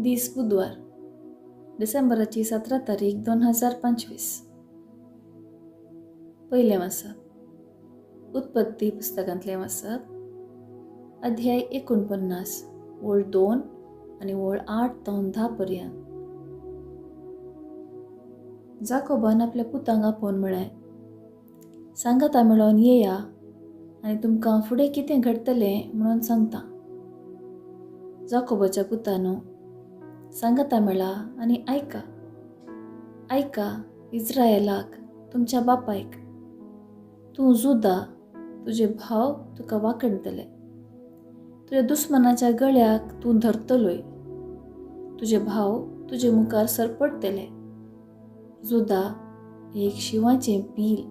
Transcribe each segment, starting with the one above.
दीस बुधवार डिसेंबराची 17 तारीख 2025. पहिले वाचप उत्पत्ती पुस्तकांतले वाचप अध्याय 49 ओळ 2 आणि ओळ 8 ते 10 पर्यंत. जाकोबान आपल्या पुतांक आपोवन म्हळें, सांगाता मेळोन येया आनी तुमकां फुडें कितें घडटलें म्हणून सांगता. जाकोबाच्या पुतांनो, सांगाता मेळा आनी आयका. आयका इस्रायेलाक, तुमच्या बापायक. तूं जुदा, तुजे भाव तुका वांकडतले. तुज्या दुस्मनाच्या गळ्याक तूं धरतलोय. तुजे भाव तुजे मुखार सरपडटले. जुदा एक शिवाचें पील,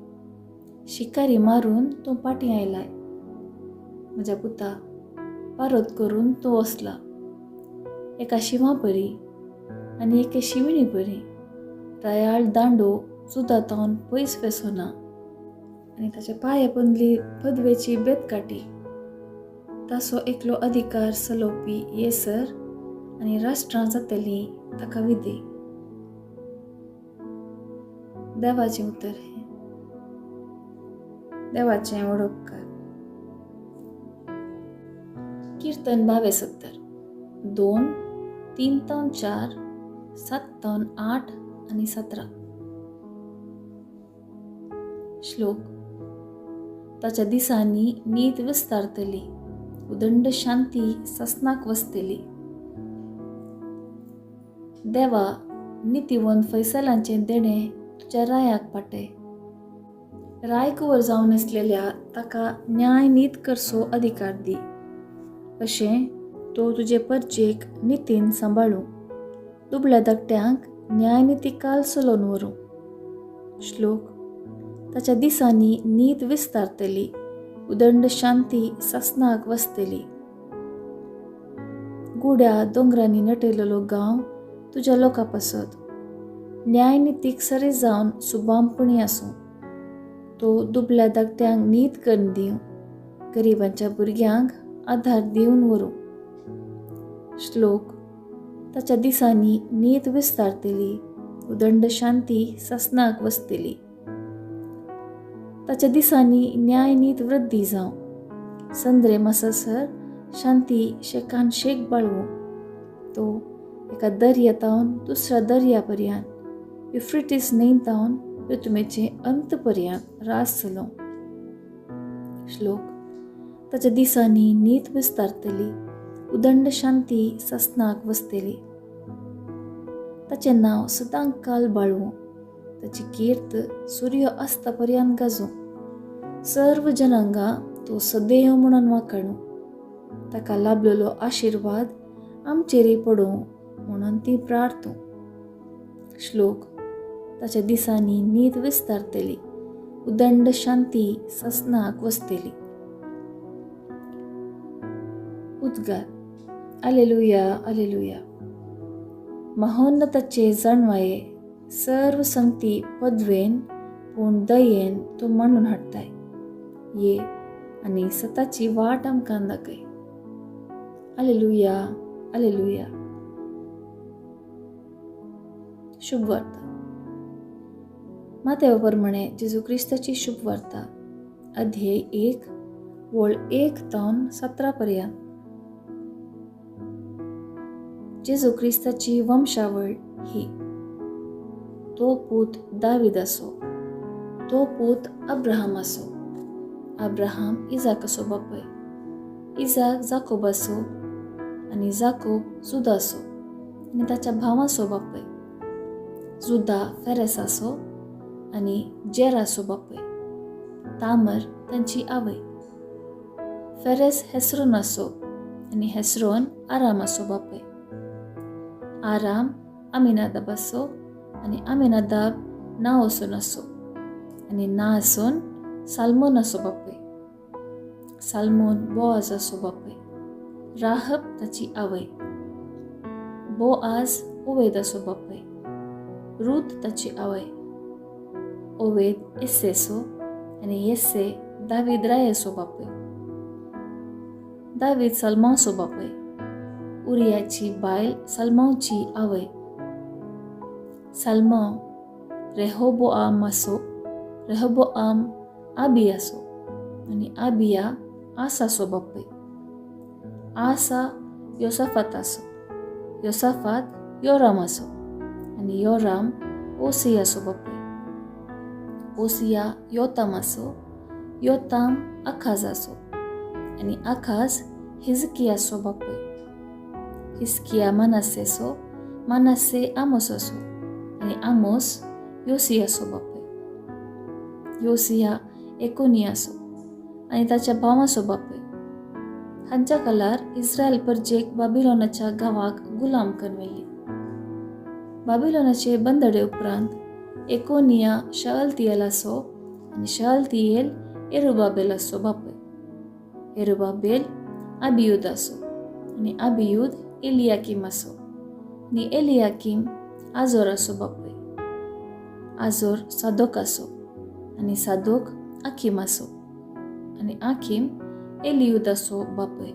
शिकारी मारून तूं पाटी आयलाय. म्हज्या पुता, पारोत करून तूं वसला. एका शिवा परी आनी एके शिवणी परी रायाळ दांडो जुदातावन पयस वेसोना आनी ताच्या पांये बंदली पदवेची बेतकाटी. ताचो एकलो अधिकार चलोवपी येसर आनी राष्ट्रां जातलीं ताका विधी. देवाचें उतर हें. देवाचें ओडपकार. कीर्तन 72 2, 3 ते 4, 7 ते 8 आणि 17. श्लोक. ताच्या दिसांनी नीत विस्तारतली, उदंड शांती ससनाक वसतली. देवा, नितीवन फैसलांचें देणें तुज्या रायाक पाटय. राय कुंवर जावन आसलेल्या ताका न्याय नीत करचो अधिकार दी. अशें तो तुजे परचेक नितीन सांबाळूं, दुबळ्या धाकट्यांक न्याय निती काल चलोवन व्हरूं. श्लोक. ताच्या दिसांनी नीत विस्तारतली, उदंड शांती ससनाक वसतली. गुड्या दोंगरांनी नटयलेलो गांव तुज्या लोकां पासत. न्याय नितीक सरी जावन सुबामपणी आसूं. तो दुबळ्या धाकट्यांक नीत करून दिवं, गरिबांच्या भुरग्यांक आधार दिवन व्हरूं. श्लोक. ताच्या दिसांनी नीत विस्तारतली, उदंड शांती ससनाक वसतली. ताच्या दिसांनी न्याय नीत वृद्धी जावं, संद्रे मासासर शांती शेकान शेक बाळगूं. तो एका दर्यातावन दुसऱ्या दर्या पर्यंत, युफ्रेटीस न्हंयतावन पृथ्वीचे अंत पर्यंत रास चलोवं. श्लोक. ताच्या दिसांनी नीत विस्तारतली, उदंड शांती ससनाक वसतली. ताचें नांव सदांच काल बाळगूं, ताची कीर्त सूर्य अस्ता पर्यंत गाजूं. सर्व जनांगा तो सदैव म्हणून वाखाणूं. ताका लाभलेलो आशिर्वाद आमचेरय पडूं म्हणून ती प्रार्थूं. श्लोक. ताच्या दिसांनी नीत विस्तारतली, उदंड शांती ससनाक वसतली. उद्गार. alleluia, alleluia. महोन्नताचे जाणवाये, सर्व संगती पदवेन पूण दयेन तूं मांडून हाडटाय. ये आनी सताची वाट आमकां दाखय. alleluia, alleluia. शुभ वार्ता. मातेव प्रमाणे जेजू क्रिस्ताची शुभ वार्ता अध्याय 1 ओळ 1 ते 17 पर्यंत. जेजू क्रिस्ताची वंशावळ ही. तो पूत दाविदाचो. तो पूत अब्राहमाचो. अब्राहम इजाकाचो बापय. इजाक जाकोबाचो आनी जाकोब जुदाचो आनी ताच्या भावाचो बापय. जुदा फेरेसाचो आनी जेराचो बापय. तामर तांची आवय. फेरेस हेस्रोनाचो आनी हेस्रोन आरामाचो बापय. आराम आमिनादाबाचो आनी आमिनादाब नाओसोनाचो आनी नाआसोन साल्मोनाचो बापय. साल्मोन बोआजाचो बापय. राहब ताची आवय. बोआज ओवेदाचो बापय. रूत ताची आवय. ओवेद येस्सेचो आनी येस्से दावीद रायाचो बापय. दावीद सलमाचो बापय. उरियाची बायल सल्मावची आवय. सल्माव रेहोबोआम असो, रेहोबोआम आबियासो आणि आबिया आसासो बापय. आसा योसाफातासो, योसाफात योरामासो आणि योराम ओसियासो बापय. ओसिया योतामासो, योताम आखाजासो आणि आखाज हिजकियासो बापय. हिजकिया मानासेसो, मानासे आमोसासो आणि आमोस योसियासो बापय. योसिया एकोनियासो आणि ताच्या भावासो बापय. हांच्या काळार इस्रायल परजेक बाबिलोनाच्या गावाक गुलाम करून बाबिलोनाचे बंदडे उपरांत एकोनिया शअलतियेलासो आणि शअलतियेल एरुबाबेलासो बापय. एरुबाबेल आबियूदासो आणि आबियूद एलियाकीमासो आणि एलियाकीम आजोरासो बापय. आजोर सादोकासो आणि सादोक आखिमासो आणि आखिम एलियूदासो बापय.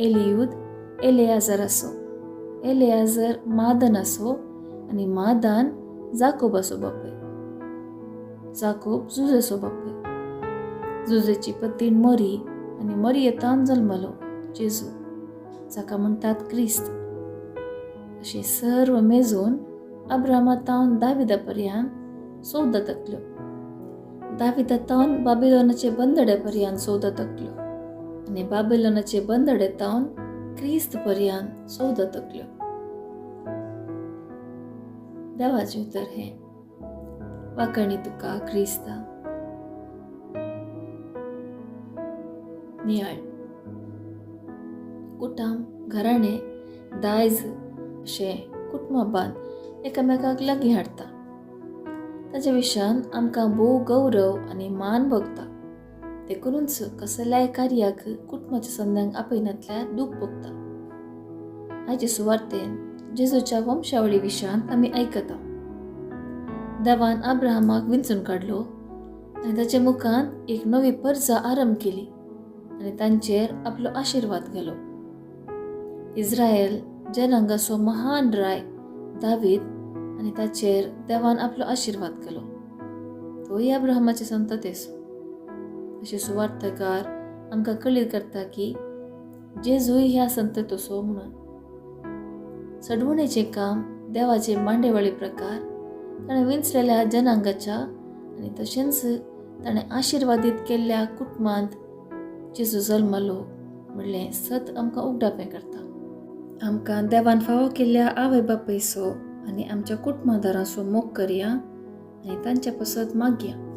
एलियूद एलेआजरासो, एलेआजर मादनासो आणि मादान जाकोबासो बापय. जाकोब जुजेसो बापय. जुजेची पत्नीण मरी आणि मरियेतान जल्मलो जेजू, जाका म्हणटात क्रिस्त. अशे सर्व मेजून अब्रामातावन दाविदापर्यंत सौदा तकल्यो. दाविदातावन बाबिलोनाचे बंदडे पर्यंत सौदा तकल्यो आणि बाबिलोनाचे बंदडे तावन क्रिस्त पर्यंत सौदा तकल्यो. देवाचे उतर हे वाकणी तुका क्रिस्ता. नियाळ कुटुंब, घराणे, दायज अशे कुटुंबांत एकामेकाक लागीं हाडटा. ताच्या विशयान आमकां भोव गौरव आनी मान भोगता. देखूनच कसल्याय कार्याक कुटुंबाच्या संद्यांक आपयनातल्यार दूख भोगता. आयचे सुवार्तेन जेजूच्या वंशावळी विशयान आमी आयकता. देवान अब्राहमाक विंचून काडलो आनी ताच्या मुखान एक नवी परजा आरंभ केली आनी तांचेर आपलो आशिर्वाद घालो. इस्रायल जनांगाचो महान राय दावीद आनी ताचेर देवान आपलो आशिर्वाद घालो. तोय अब्राहमाचे संततेचो. अशे सुवार्थकार आमकां कळीत करता की जेजूय ह्या संततेचो म्हणून. सडवणेचें काम देवाचे मांडेवळी प्रकार ताणें विंचलेल्या जनांगाच्या आनी तशेंच ताणें आशिर्वादीत केल्ल्या कुटुंबांत जेजू जल्मलो म्हणलें सत आमकां उगडापें करता. आमकां देवान फावो केल्ल्या आवय बापायचो आनी आमच्या कुटुंबादारांचो मोग करया आनी तांच्या पासत मागया.